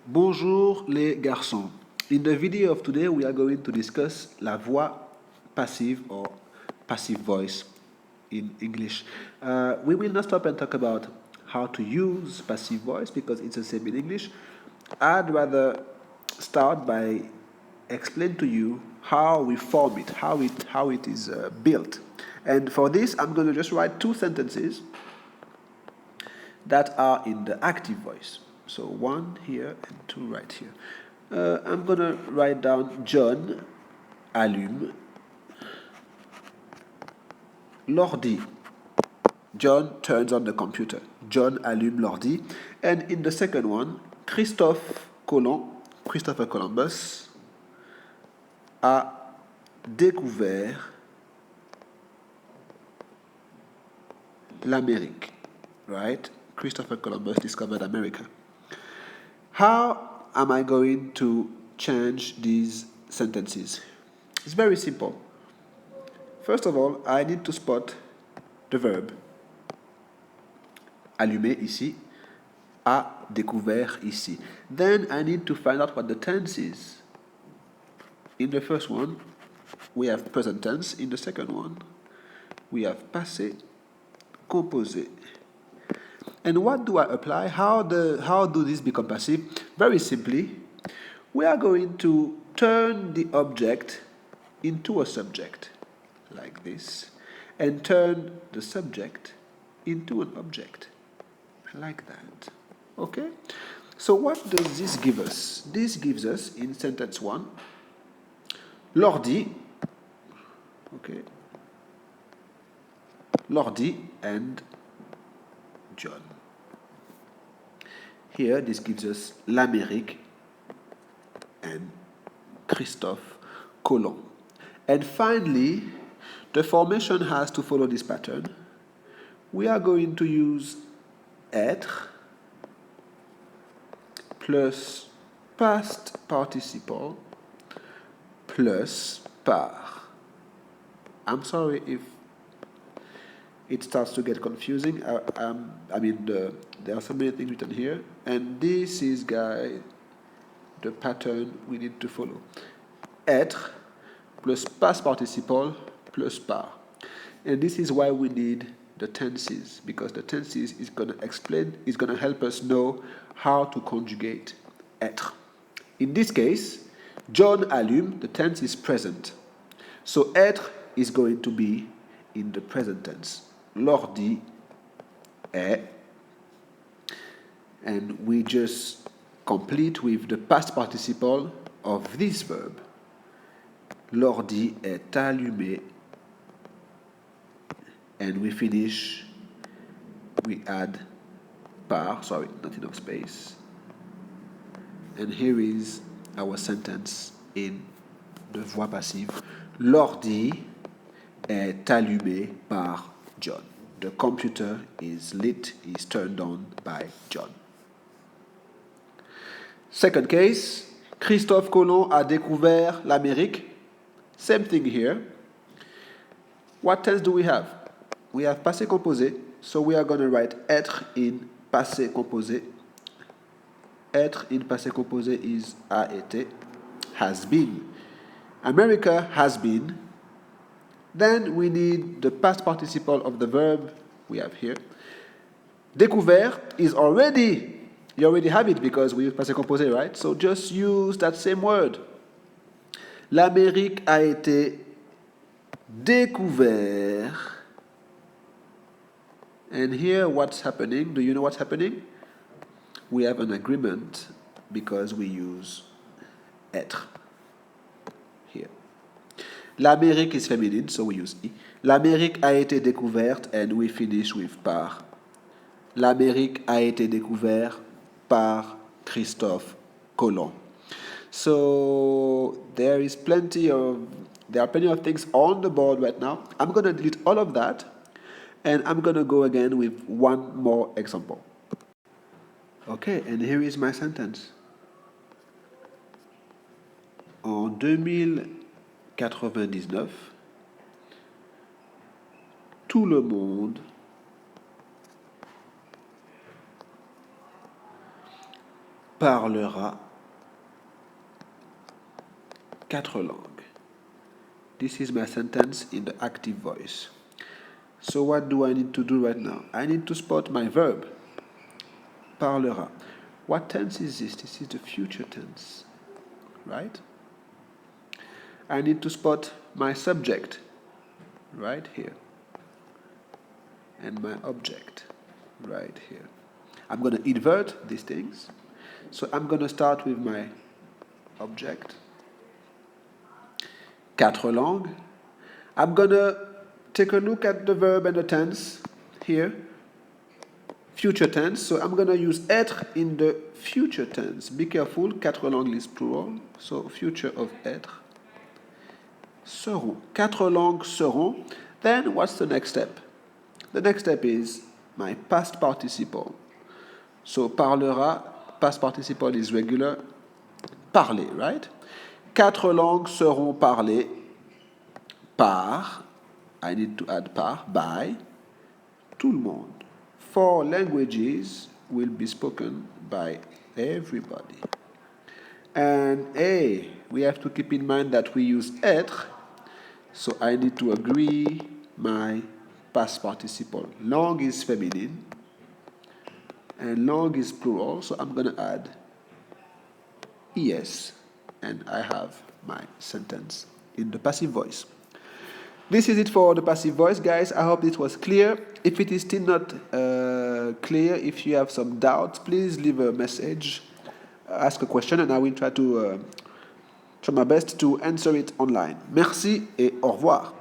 Bonjour les garçons. In the video of today, we are going to discuss la voix passive or passive voice in English. We will not stop and talk about how to use passive voice because it's the same in English. I'd rather start by explain to you how we form it, how it is built. And for this, I'm going to just write two sentences that are in the active voice. So one here and two right here. I'm gonna write down John allume l'ordi. John turns on the computer. John allume l'ordi. And in the second one, Christopher Columbus, a découvert l'Amérique. Right? Christopher Columbus discovered America. How am I going to change these sentences? It's very simple. First of all, I need to spot the verb. Allumer ici, a découvert ici. Then I need to find out what the tense is. In the first one, we have present tense. In the second one, we have passé composé. And what do I apply? How do these become passive? Very simply, we are going to turn the object into a subject, like this, and turn the subject into an object, like that. Okay? So what does this give us? This gives us, in sentence 1, l'ordi, okay, l'ordi and John. Here, this gives us l'Amérique and Christophe Colomb. And finally, the formation has to follow this pattern. We are going to use être plus past participle plus par. I'm sorry if it starts to get confusing. There are so many things written here, and this is, guys, the pattern we need to follow. Être plus past participle plus par. And this is why we need the tenses, because the tenses is going to help us know how to conjugate être. In this case, John allume, the tense is present. So être is going to be in the present tense. L'ordi est, and we just complete with the past participle of this verb. L'ordi est allumé, and we finish, we add par, sorry, not enough space. And here is our sentence in the voix passive. L'ordi est allumé par John. The computer is lit, is turned on by John. Second case, Christophe Colomb a découvert l'Amérique. Same thing here. What tense do we have? We have passé composé, so we are going to write être in passé composé. Être in passé composé is a été, has been. America has been. Then we need the past participle of the verb we have here. Découvert is already, you already have it because we use passé composé, right? So just use that same word. L'Amérique a été découvert. And here what's happening? Do you know what's happening? We have an agreement because we use être here. L'Amérique is feminine, so we use I. L'Amérique a été découverte, and we finish with par. L'Amérique a été découverte par Christophe Colomb. So there are plenty of things on the board right now. I'm going to delete all of that, and I'm going to go again with one more example. Okay, and here is my sentence. En 2099, tout le monde parlera 4 langues. This is my sentence in the active voice. So what do I need to do right now? I need to spot my verb. Parlera. What tense is this? This is the future tense, right? I need to spot my subject right here and my object right here. I'm going to invert these things. So I'm going to start with my object. 4 langues. I'm going to take a look at the verb and the tense here. Future tense. So I'm going to use être in the future tense. Be careful, 4 langues is plural. So future of être. Seront. 4 langues seront. Then what's the next step? The next step is my past participle. So parlera, past participle is regular. Parler, right? 4 langues seront parlées par, I need to add par, by, tout le monde. 4 languages will be spoken by everybody. And we have to keep in mind that we use être, so I need to agree my past participle. Langue is feminine, and langue is plural, so I'm going to add es, and I have my sentence in the passive voice. This is it for the passive voice, guys. I hope it was clear. If it is still not clear, if you have some doubts, please leave a message, ask a question, and I will try my best to answer it online. Merci et au revoir.